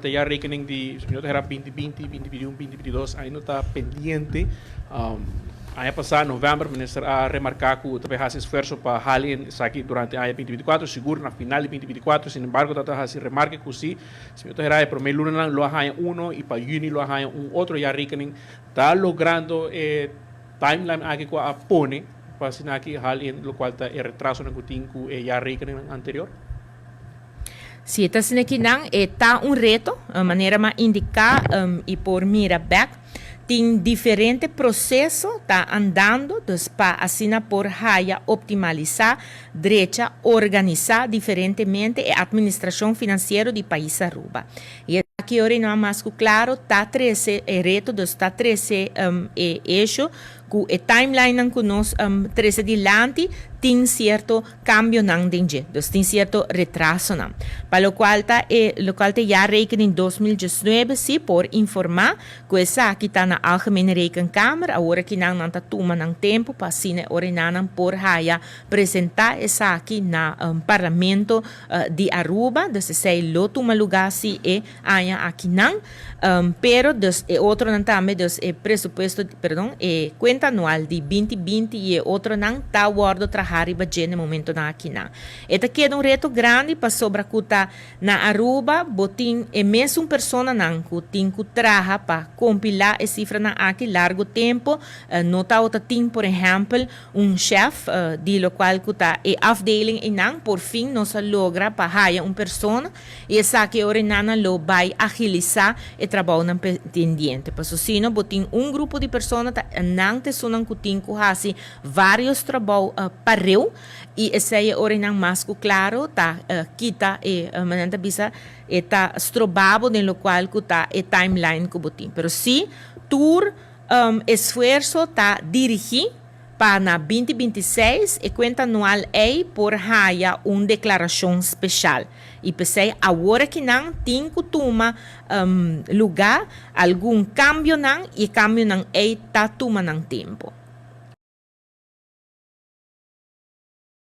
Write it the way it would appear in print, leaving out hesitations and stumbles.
ya rekening di sebenarnya era 2020, 2021, 2022 aí não está pendiente. Ano passado, novembro, o ministro a remarcar que também faz esforço para halin aqui durante a 2024, seguro na final de 2024, sin embargo, está fazendo remarque que sim, sebenarnya era para meio luna lo haya uno e para junho lo haya outro ya rekening, está logrando timeline aqui que a pone para sin aqui halin, lo qual está retraso na kutinku ya rekening anterior. Se está sendo aqui não, está reto, a maneira de indicar e por mira back, tem diferente processo tá andando, para assim por raia optimalizar, direita organizar diferentemente a administração financeira do país Aruba. E aqui ora não é mais claro, tá 13 reto, está 13 eixo, que a timeline que nós 13 adiante tem certo cambio não dentro, tem certo retraso não. Para o qual tá já rekening em 2019 se por informar que essa aqui está na algemene rekenkamer, agora que não está tomando tempo para assim ora não por raia apresentar essa aqui na parlamento de Aruba, dus sei lo toma lugar se aia aqui não, pero dus outro não também dus presupuesto, perdão, conta anual de 2020 e outro não tá guardo trabalhar no momento na aqui não. Eta queda reto grande para sobrecutar na Aruba, botin é mesmo pessoa não que tem que trabalhar para compilar a cifra na aqui largo tempo, nota outra tem por exemplo chefe de local que tá e afdeling e não por fim nós logra para hire pessoa e essa que ora nana lo vai agilizar o trabalho na pendiente. Para assim não botin grupo de pessoas não te sonan que tem que fazer vários trabalhos pareu e esse é ora não mais claro tá kita e manenta bisa eta strobabo no local que tá e timeline que botin. Pero se tur esforço tá dirigir para na 2026 e conta anual por haia declaração especial. E pensei, agora que não tem que tomar lugar, algum cambio não, e cambio não está tomando tempo.